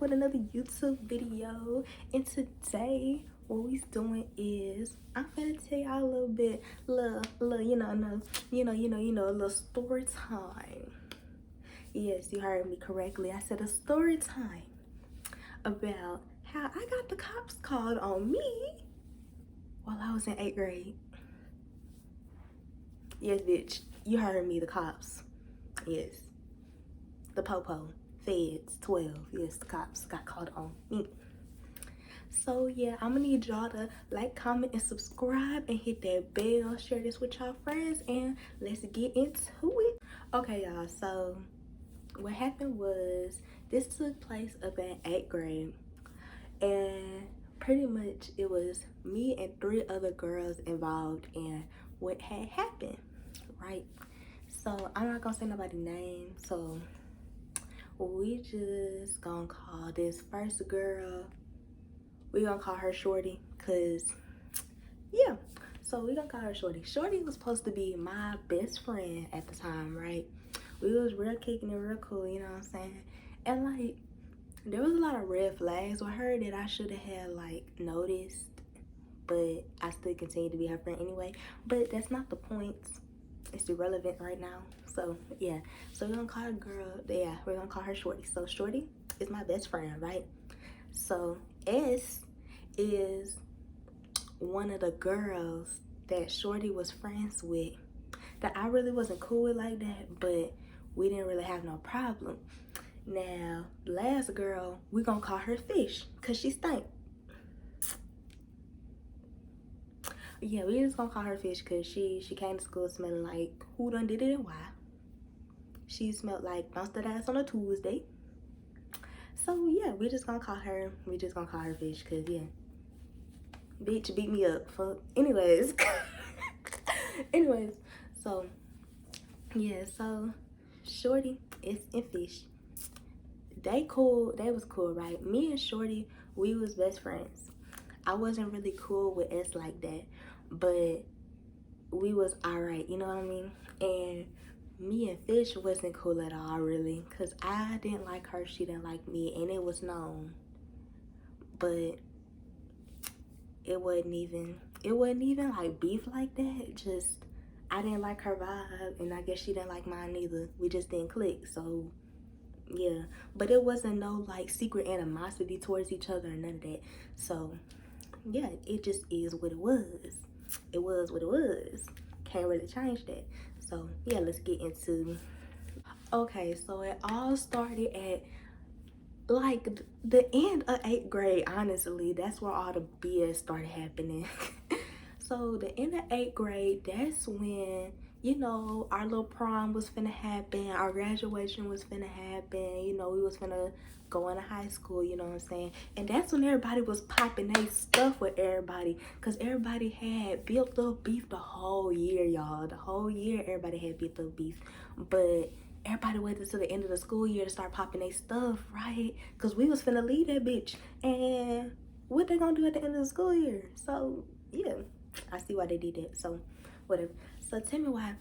with another YouTube video. And today, what we's doing is I'm gonna tell y'all a little bit, a little story time. Yes, you heard me correctly. I said a story time about how I got the cops called on me while I was in 8th grade. Yes, bitch, you heard me, the cops. Yes. The Popo, Feds, 12. Yes, the cops got called on me. So yeah, I'm gonna need y'all to like, comment, and subscribe, and hit that bell. Share this with y'all friends, and let's get into it. Okay, y'all, so what happened was this took place up in 8th grade, and pretty much it was me and 3 other girls involved in what had happened, right? So I'm not gonna say nobody's name, so we just gonna call this first girl, we gonna call her Shorty, cause yeah, so we gonna call her Shorty. Shorty was supposed to be my best friend at the time, right? We was real kicking it real cool, you know what I'm saying? And like, there was a lot of red flags with her that I should have had like noticed, but I still continue to be her friend anyway. But that's not the point. It's irrelevant right now. So yeah, so we're gonna call her girl, yeah, we're gonna call her Shorty. So Shorty is my best friend, right? So S is one of the girls that Shorty was friends with that I really wasn't cool with like that, but we didn't really have no problem. Now, last girl, we gonna call her Fish, cause she stank. Yeah, we just gonna call her Fish, cause she came to school smelling like who done did it and why. She smelled like mustard ass on a Tuesday. So yeah, we just gonna call her Fish, cause yeah, bitch beat me up. Fuck. Anyways, anyways, so yeah, so Shorty is and Fish, they was cool, right? Me and Shorty, we was best friends. I wasn't really cool with S like that, but we was alright, you know what I mean? And me and Fish wasn't cool at all, really, because I didn't like her, she didn't like me, and it was known. But it wasn't even like beef like that. Just I didn't like her vibe, and I guess she didn't like mine either. We just didn't click. So yeah, but it wasn't no like secret animosity towards each other or none of that. So yeah, it just is what it was. It was what it was. Can't really change that. So yeah, let's get into. Okay, so it all started at like the end of 8th grade. Honestly, that's where all the BS started happening. So the end of 8th grade, that's when, you know, our little prom was finna happen, our graduation was finna happen, you know, we was finna go into high school, you know what I'm saying? And that's when everybody was popping their stuff with everybody, because everybody had built up beef the whole year, y'all. The whole year, everybody had built up beef. But everybody waited until the end of the school year to start popping their stuff, right? Because we was finna leave that bitch. And what they gonna do at the end of the school year? So, yeah, I see why they did that. So, whatever. So, tell me why.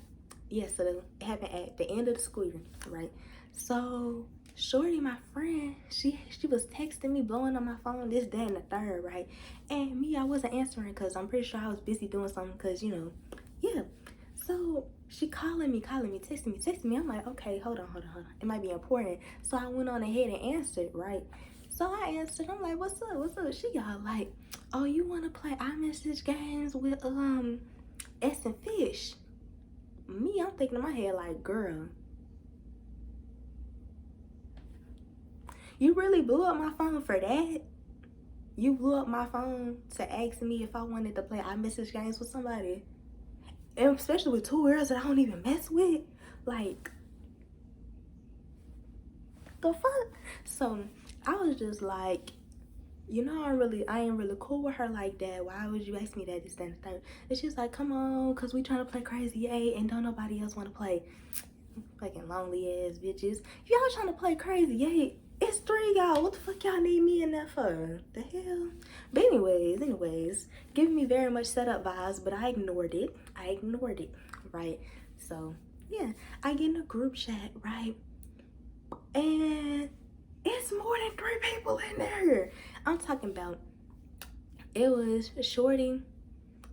Yeah, so it happened at the end of the school year, right? So, Shorty, my friend, she was texting me, blowing on my phone, this, that, and the third, right? And me, I wasn't answering because I'm pretty sure I was busy doing something because, you know, yeah. So she calling me, texting me. I'm like, okay, hold on. It might be important. So I went on ahead and answered, right? So I answered. I'm like, what's up? She got like, oh, you want to play iMessage games with S and Fish? Me, I'm thinking in my head like, girl, you really blew up my phone for that? You blew up my phone to ask me if I wanted to play iMessage games with somebody? And especially with 2 girls that I don't even mess with. Like, the fuck? So I was just like, you know, I ain't really cool with her like that. Why would you ask me that, this, that, and the third? And she's like, come on, cause we trying to play Crazy 8 and don't nobody else want to play. Fucking lonely ass bitches. If y'all trying to play Crazy 8, it's 3 y'all. What the fuck y'all need me in there for? The hell? But anyways, giving me very much setup vibes, but I ignored it, right? So yeah, I get in a group chat, right? And It's more than 3 people in there. I'm talking about, it was Shorty,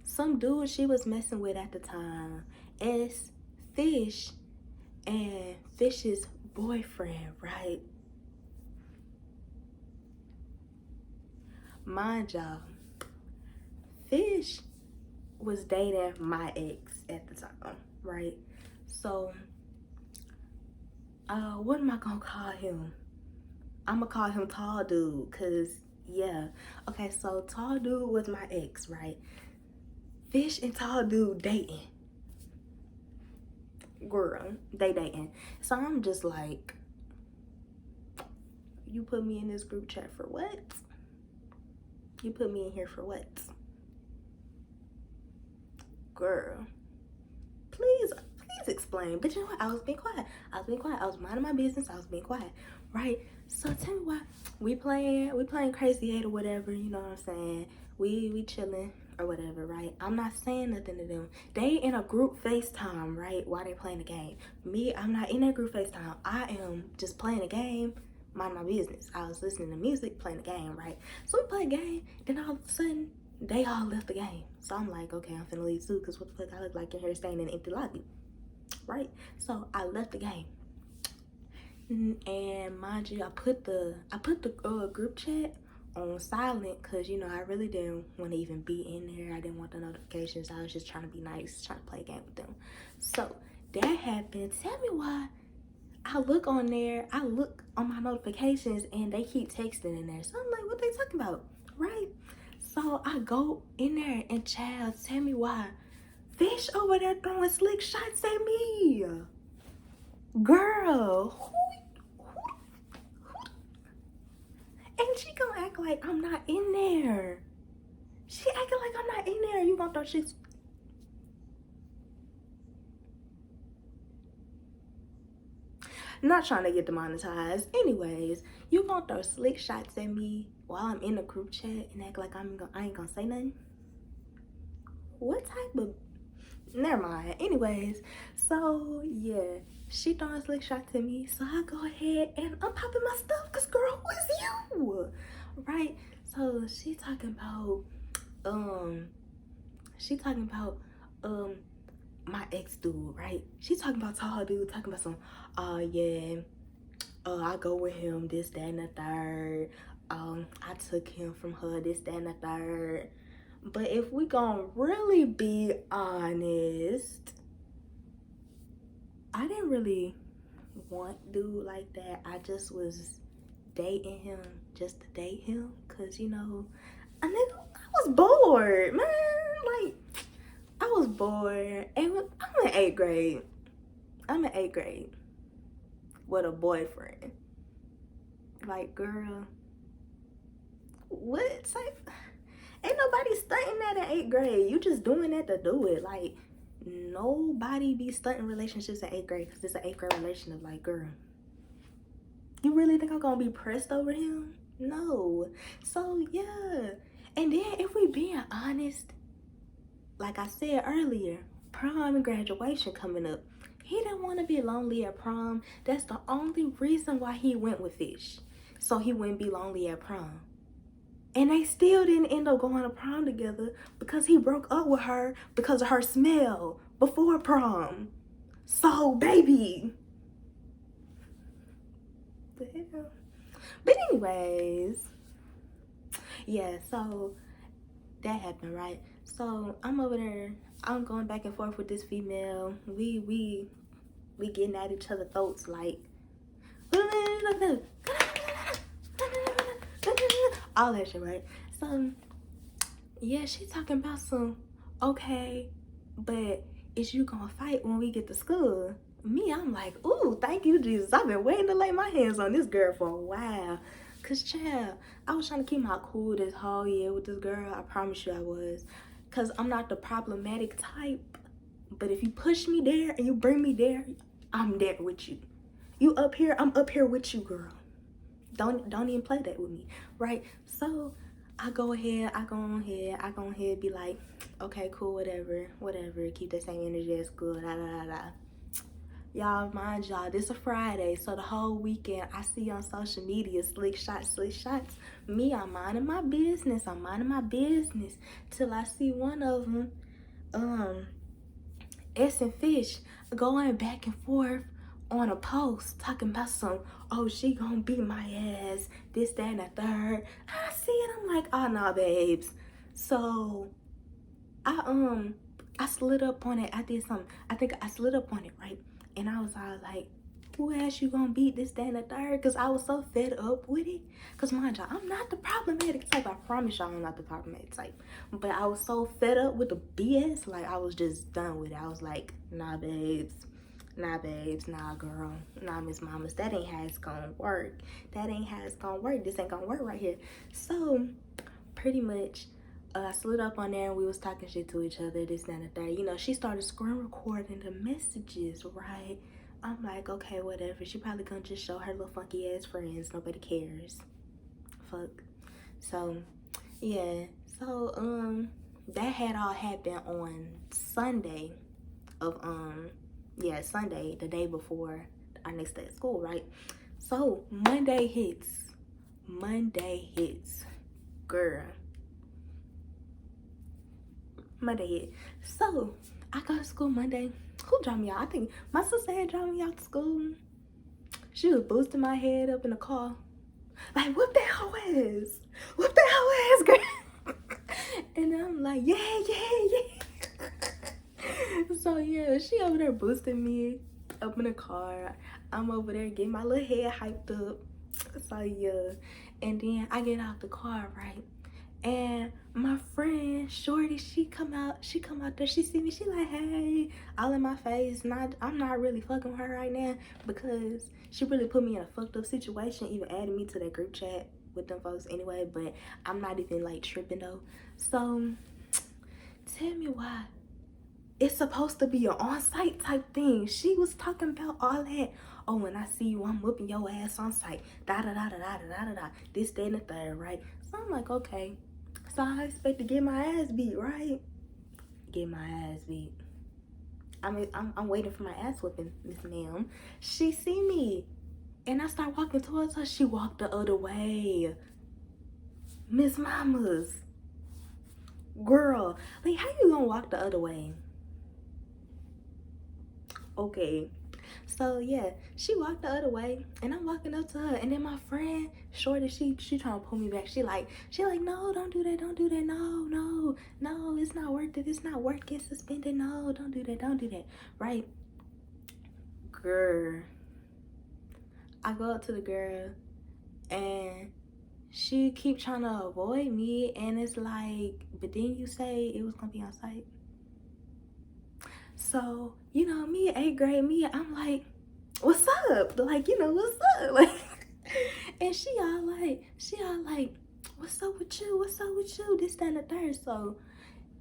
some dude she was messing with at the time, S, Fish, and Fish's boyfriend, right? Mind y'all, Fish was dating my ex at the time, right? So, what am I gonna call him? I'm gonna call him Tall Dude, cause yeah. Okay, so Tall Dude was my ex, right? Fish and Tall Dude dating. Girl, they dating. So I'm just like, you put me in this group chat for what? You put me in here for what? Girl, please explain. But you know what? I was being quiet. I was being quiet. I was minding my business. I was being quiet. Right? So tell me why we playing Crazy 8 or whatever, you know what I'm saying? We chilling or whatever, right? I'm not saying nothing to them. They in a group FaceTime, right? While they playing the game. Me, I'm not in that group FaceTime. I am just playing a game, mind my business. I was listening to music, playing the game, right? So we play a game, then all of a sudden they all left the game. So I'm like, okay, I'm finna leave too, because what the fuck I look like in here staying in an empty lobby, right? So I left the game. And mind you, I put the group chat on silent because, you know, I really didn't want to even be in there. I didn't want the notifications. I was just trying to be nice, trying to play a game with them. So that happened. Tell me why I look on there, I look on my notifications and they keep texting in there. So I'm like, what they talking about, right? So I go in there and child, tell me why Fish over there throwing slick shots at me. Girl, who, and she gonna act like I'm not in there. She acting like I'm not in there. You gonna throw shit? Not trying to get demonetized. Anyways, you gonna throw slick shots at me while I'm in the group chat and act like I ain't gonna say nothing? What type of? Never mind. Anyways, so yeah, she throwing slick shots at me. So I go ahead and I'm popping my stuff. Cause girl, who is you? Right? So she talking about um um my ex dude, right? She talking about Tall Dude, talking about some, yeah, I go with him, this, that, and the third. I took him from her, this, that, and the third. But if we gonna really be honest, I didn't really want dude like that. I just was dating him just to date him, cause you know, I was bored, man. Like I was bored, and I'm in 8th grade. I'm in 8th grade with a boyfriend. Like, girl, what type? Ain't nobody stunting that in 8th grade. You just doing that to do it. Like, nobody be stunting relationships in 8th grade because it's an 8th grade relationship. Like, girl, you really think I'm gonna be pressed over him? No. So yeah. And then if we being honest, like I said earlier, prom and graduation coming up. He didn't want to be lonely at prom. That's the only reason why he went with Fish. So he wouldn't be lonely at prom. And they still didn't end up going to prom together because he broke up with her because of her smell before prom. So, baby. The hell? But anyways, yeah, so that happened, right? So I'm over there. I'm going back and forth with this female. We getting at each other's throats like all that shit, right? So yeah, she talking about some, okay, but is you gonna fight when we get to school? Me, I'm like, ooh, thank you, Jesus. I've been waiting to lay my hands on this girl for a while. Cause child, I was trying to keep my cool this whole year with this girl. I promise you I was. Cause I'm not the problematic type. But if you push me there and you bring me there, I'm there with you. You up here, I'm up here with you, girl. Don't even play that with me, right? So I go ahead, be like, okay, cool, whatever, keep that same energy at school, da da da da. Y'all, mind y'all, this a Friday, so the whole weekend I see on social media slick shots, slick shots. Me, I'm minding my business. I'm minding my business till I see one of them, S and Fish, going back and forth on a post talking about some, oh, she gonna beat my ass, this, that, and the third. I see it, I'm like, oh, no, babes. So I slid up on it. I did something. I think I slid up on it, right? And I was all like, who asked you gonna beat this, that, and the third? Because I was so fed up with it. Because mind y'all, I'm not the problematic type. I promise y'all I'm not the problematic type. But I was so fed up with the BS, like I was just done with it. I was like, nah, babes. Nah, babes. Nah, girl. Nah, Miss Mamas. That ain't how it's gonna work. That ain't how it's gonna work. This ain't gonna work right here. So, pretty much, I slid up on there and we was talking shit to each other, this, that, and the third. You know, she started screen recording the messages, right? I'm like, okay, whatever. She probably gonna just show her little funky ass friends. Nobody cares. Fuck. So, yeah. So, that had all happened on Sunday of, Sunday, the day before our next day at school, right? So, Monday hits. Girl. Monday hit. So I go to school Monday. Who dropped me out? I think my sister had dropped me out to school. She was boosting my head up in the car. Like, whoop that hoe ass. Whoop that hoe ass, girl. And I'm like, yeah. So yeah, she over there boosting me up in the car. I'm over there getting my little head hyped up. So yeah. And then I get out the car, right? And my friend Shorty, she come out there, she see me, she like, hey, all in my face. I'm not really fucking with her right now because she really put me in a fucked up situation, even adding me to that group chat with them folks anyway, but I'm not even like tripping though. So tell me why it's supposed to be an on-site type thing. She was talking about all that. Oh, when I see you, I'm whooping your ass on site. Da da da da da da da da. This, that, and the third, right? So I'm like, okay. So I expect to get my ass beat, right? Get my ass beat. I mean, I'm waiting for my ass whipping, Miss Ma'am. She see me, and I start walking towards her. She walked the other way. Miss Mamas, girl, like how you gonna walk the other way? Okay. So yeah, she walked the other way and I'm walking up to her, and then my friend Shorty, she trying to pull me back. She like, no, don't do that, no, it's not worth it, it's not worth getting suspended, no, don't do that, right? Girl, I go up to the girl and she keep trying to avoid me, and it's like, but then you say it was gonna be on site. So, you know, me, 8th grade me, I'm like, what's up? Like, you know, what's up? Like, and she all like, what's up with you? This, that, and the third. So,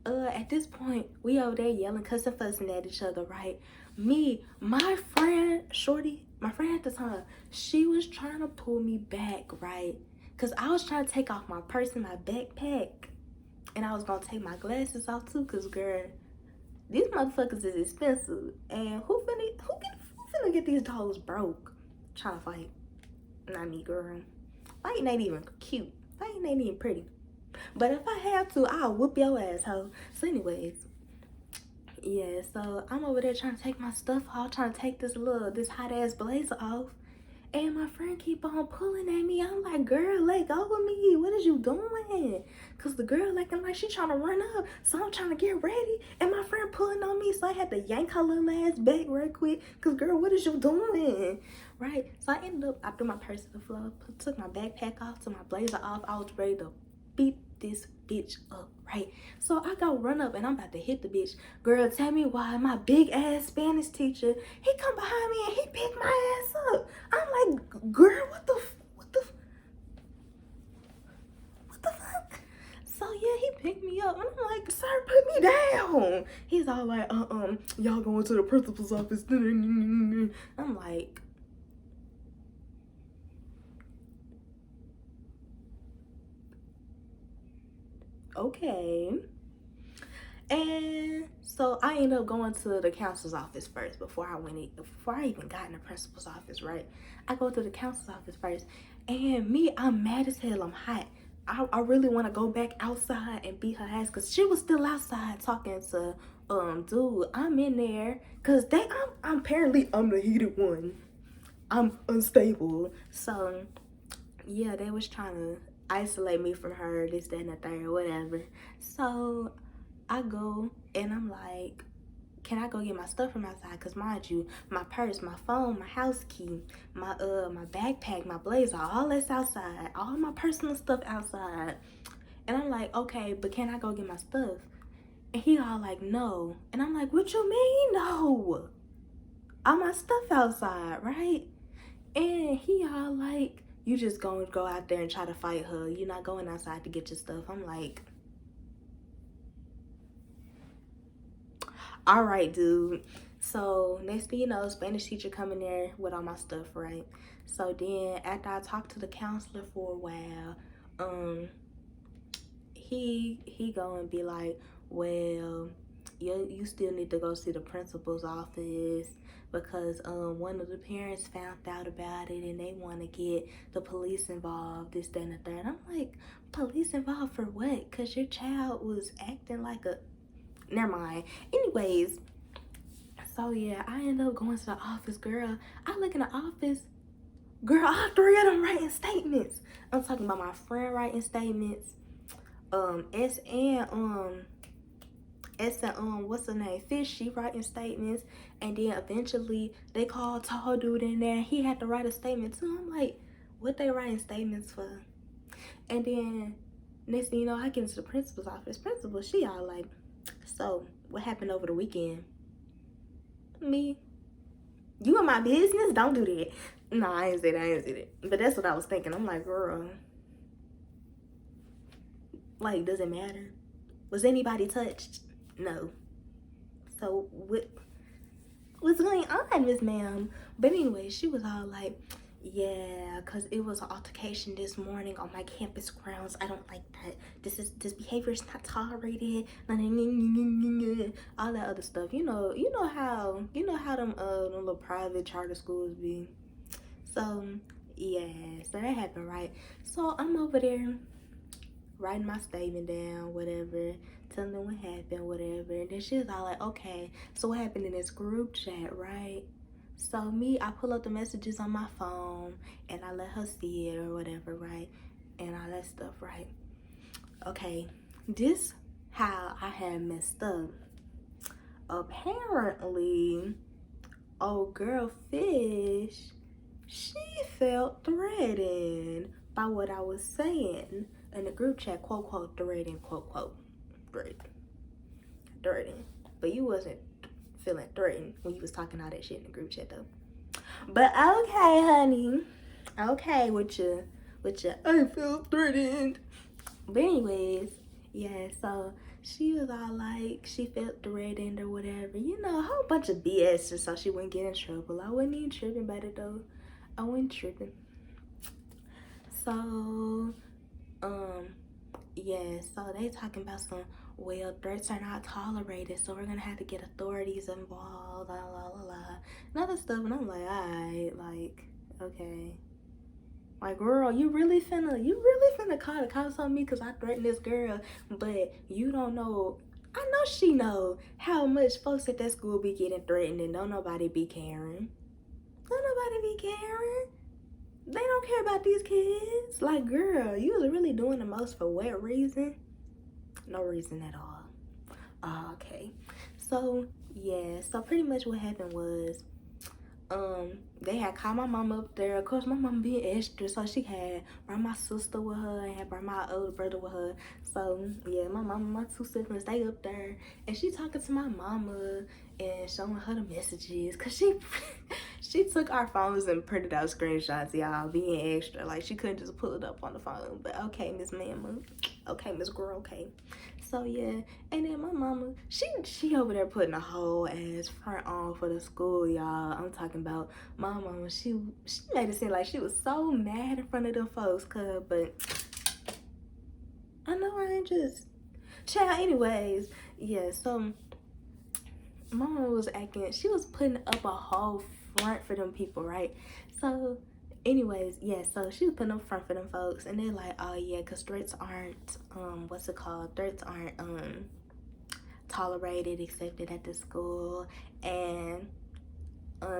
at this point, we over there yelling, cussing, fussing at each other, right? Me, my friend, Shorty, my friend at the time, she was trying to pull me back, right? Because I was trying to take off my purse and my backpack. And I was going to take my glasses off, too, because, girl, these motherfuckers is expensive, and who finna get these dogs broke? Trying to fight. Not me, girl. Fighting ain't even cute. Fighting ain't even pretty. But if I have to, I'll whoop your asshole. So anyways, yeah, so I'm over there trying to take my stuff off, trying to take this hot ass blazer off. And my friend keep on pulling at me. I'm like, girl, let go of me. What is you doing? Because the girl acting like she trying to run up. So I'm trying to get ready. And my friend pulling on me. So I had to yank her little ass back real quick. Because, girl, what is you doing? Right? So I ended up, I threw my purse to the floor, took my backpack off, took my blazer off. I was ready to beat this bitch up, right? So I go run up and I'm about to hit the bitch. Girl, tell me why my big ass Spanish teacher, he come behind me and he picked my ass up. I'm like, girl, what the fuck? So yeah, he picked me up and I'm like, sir, put me down. He's all like, y'all going to the principal's office. I'm like, okay. And so I ended up going to the counselor's office first before I even got in the principal's office, right? I go to the counselor's office first, and me, I'm mad as hell. I'm hot. I really want to go back outside and beat her ass because she was still outside talking to dude. I'm in there because I'm apparently I'm the heated one. I'm unstable. So yeah, they was trying to isolate me from her, this, that, and the third, whatever. So I go and I'm like, can I go get my stuff from outside? Cause mind you, my purse, my phone, my house key, my backpack, my blazer, all that's outside. All my personal stuff outside. And I'm like, okay, but can I go get my stuff? And he all like, no. And I'm like, what you mean no? All my stuff outside, right? And he all like, you just gonna go out there and try to fight her. You're not going outside to get your stuff. I'm like, all right, dude. So next thing you know, Spanish teacher coming there with all my stuff, right? So then after I talked to the counselor for a while, he gonna be like, well, you still need to go see the principal's office because one of the parents found out about it and they want to get the police involved, this, that, and the third. I'm like, police involved for what? Because your child was acting like a, never mind. Anyways, so yeah, I end up going to the office, girl. I look in the office, girl, all three of them writing statements. I'm talking about my friend writing statements, S and what's her name, Fish, she writing statements, and then eventually they called tall dude in there. He had to write a statement too. I'm like, what they writing statements for? And then next thing you know, I get into the principal's office. Principal, she all like, so what happened over the weekend? Me, you in my business? Don't do that. No, I ain't say that. But that's what I was thinking. I'm like, girl, like, does it matter? Was anybody touched? No. So what's going on, Miss Ma'am? But anyway, she was all like, yeah, because it was an altercation this morning on my campus grounds. I don't like that. This behavior is not tolerated. All that other stuff. You know how them little private charter schools be. So yeah, so that happened, right? So I'm over there writing my statement down, whatever, telling them what happened, whatever. And then she was all like, okay, so what happened in this group chat, right? So me, I pull up the messages on my phone and I let her see it or whatever, right? And all that stuff, right? Okay, this how I had messed up. Apparently, old girl Fish, she felt threatened by what I was saying in the group chat, quote, quote, threatened, quote, quote, threatened. But you wasn't feeling threatened when you was talking all that shit in the group chat though. But okay, honey. Okay, with your I feel threatened. But anyways, yeah, so she was all like, she felt threatened or whatever. You know, a whole bunch of BS just so she wouldn't get in trouble. I wasn't even tripping about it though. I wasn't tripping. So, yeah, so they talking about some, well, threats are not tolerated, so we're gonna have to get authorities involved, la la la la, and other stuff. And I'm like, alright, like, okay. Like, girl, you really finna call the cops on me because I threatened this girl, but you don't know. I know she know how much folks at that school be getting threatened and don't nobody be caring. Don't nobody be caring. They don't care about these kids. Like, girl, you was really doing the most for what reason? No reason at all. Okay. So, yeah. So, pretty much what happened was, they had called my mom up there. Of course, my mom being extra, so she had brought my sister with her and had brought my older brother with her. So, yeah, my mama, my two siblings, they up there. And she talking to my mama and showing her the messages. Because she took our phones and printed out screenshots, y'all, being extra. Like, she couldn't just pull it up on the phone. But, okay, Miss Mama. Okay, Miss Girl, okay. So, yeah. And then my mama, she over there putting a whole ass front on for the school, y'all. I'm talking about my mama. She made it seem like she was so mad in front of them folks, but I know I ain't just child. Anyways, yeah, so mama was acting, she was putting up a whole front for them people, right? So anyways, yeah, so she was putting up front for them folks, and they're like, oh yeah, because threats aren't what's it called, threats aren't tolerated, accepted at the school, and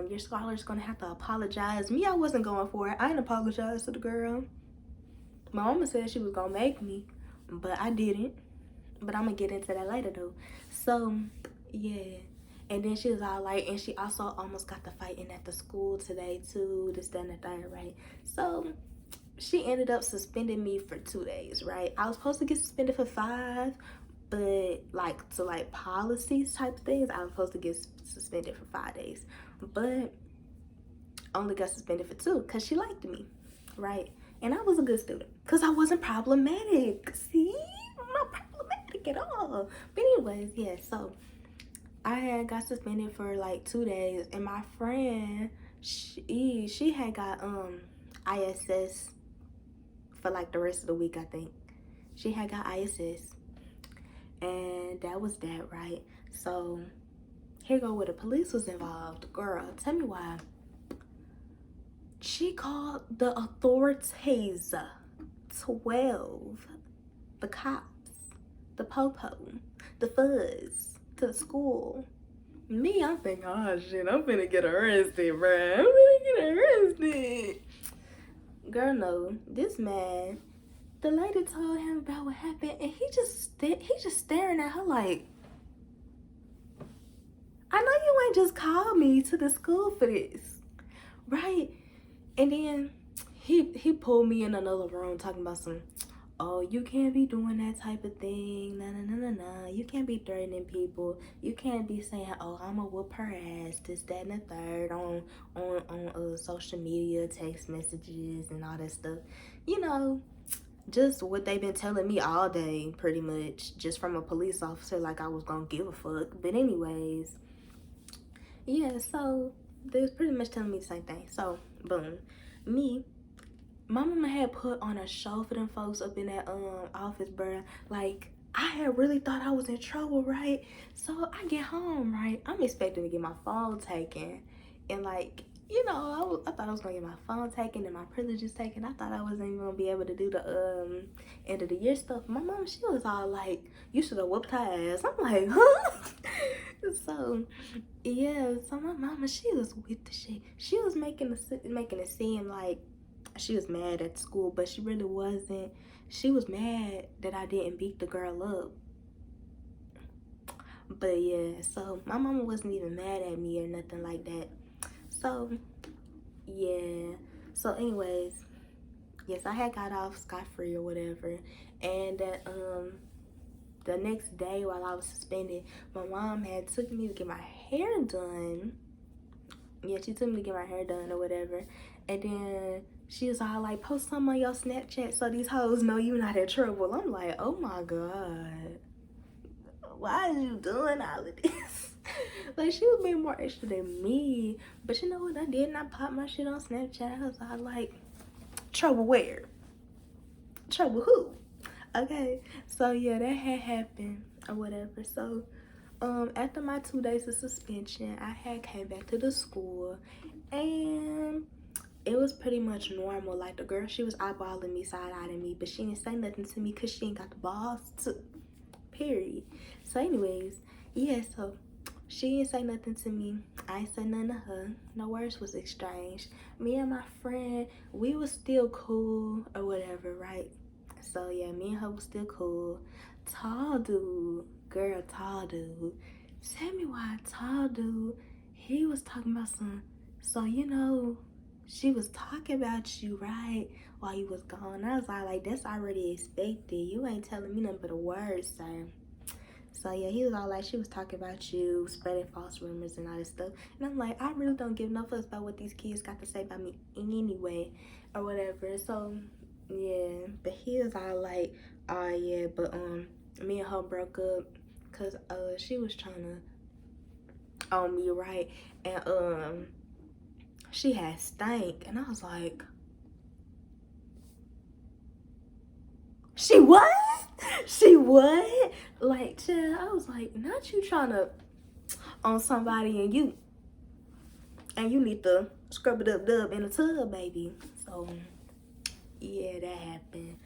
your scholar's gonna have to apologize. Me, I wasn't going for it. I didn't apologize to the girl. My mama said she was gonna make me, but I didn't. But I'm gonna get into that later though. So yeah, and then she was all like, and she also almost got to fighting at the school today too, this, that, and the third, right? So she ended up suspending me for 2 days, right? I was supposed to get suspended for 5, but like to like policies type things, I was supposed to get suspended for 5 days, but only got suspended for 2 because she liked me, right? And I was a good student because I wasn't problematic. See, I'm not problematic at all. But anyways, yeah. So I had got suspended for like 2 days, and my friend, she had got ISS for like the rest of the week. I think she had got ISS, and that was that, right? So here go where the police was involved. Girl, tell me why. She called the authorities, 12, the cops, the popo, the fuzz, to the school. Me, I'm thinking, oh shit, I'm finna get arrested, bruh. I'm finna get arrested. Girl, no, this man, the lady told him about what happened, and he just staring at her like, I know you ain't just called me to the school for this, right? And then he pulled me in another room talking about some, oh, you can't be doing that type of thing. Nah, nah, nah, nah, nah. You can't be threatening people. You can't be saying, oh, I'ma whoop her ass, this, that, and the third on social media, text messages, and all that stuff. You know, just what they've been telling me all day, pretty much, just from a police officer, like I was gonna give a fuck. But anyways, yeah, so they was pretty much telling me the same thing. So, boom. My mama had put on a show for them folks up in that office, bruh. Like, I had really thought I was in trouble, right? So I get home, right? I'm expecting to get my phone taken. And like, you know, I thought I was gonna get my phone taken and my privileges taken. I thought I wasn't even gonna be able to do the end of the year stuff. My mom, she was all like, you should have whooped her ass. I'm like, huh? So yeah, so my mama, she was with the shit. She was making it seem like she was mad at school, but she really wasn't. She was mad that I didn't beat the girl up. But yeah, so my mama wasn't even mad at me or nothing like that. So yeah. So anyways, yes, I had got off scot-free or whatever. And that the next day while I was suspended, my mom had took me to get my hair done. Yeah, she took me to get my hair done or whatever. And then she was all like, post something on your Snapchat so these hoes know you not in trouble. I'm like, oh my God. Why are you doing all of this? Like, she was being more extra than me. But you know what I did? I popped my shit on Snapchat. I was all like, trouble where? Trouble who? Okay. So yeah, that had happened or whatever. So after my 2 days of suspension, I had came back to the school, and it was pretty much normal. Like, the girl, she was eyeballing me, side-eyeing me, but she didn't say nothing to me because she ain't got the balls to, period. So anyways, yeah, so she didn't say nothing to me. I ain't say nothing to her. No words was exchanged. Me and my friend, we was still cool or whatever, right? So yeah, me and her was still cool. Tall dude, girl, tall dude. Tell me why tall dude, he was talking about some, so you know, she was talking about you, right? While you was gone. I was like, that's already expected. You ain't telling me nothing but a word, sir. So yeah, he was all like, she was talking about you, spreading false rumors and all this stuff. And I'm like, I really don't give no fucks about what these kids got to say about me anyway, or whatever. So yeah, but he was all like, oh yeah, but me and her broke up because she was trying to on me, right? And she had stank, and I was like, she what? She what? Like, child, I was like, not you trying to on somebody and you need to scrub it up dub in the tub, baby. So yeah, that happened.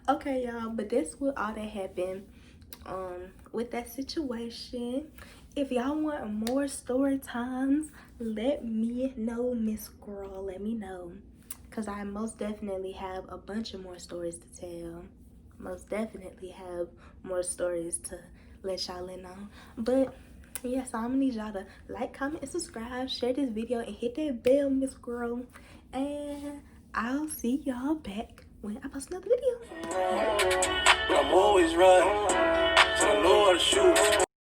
Okay, y'all, but that's what all that happened with that situation. If y'all want more story times, let me know, Miss Girl. Let me know, because I most definitely have a bunch of more stories to tell. Most definitely have more stories to let y'all in on. But yes, I'm gonna need y'all to like, comment, and subscribe, share this video, and hit that bell, Miss Girl. And I'll see y'all back when I post another video. I'm always right, so I know how to shoot.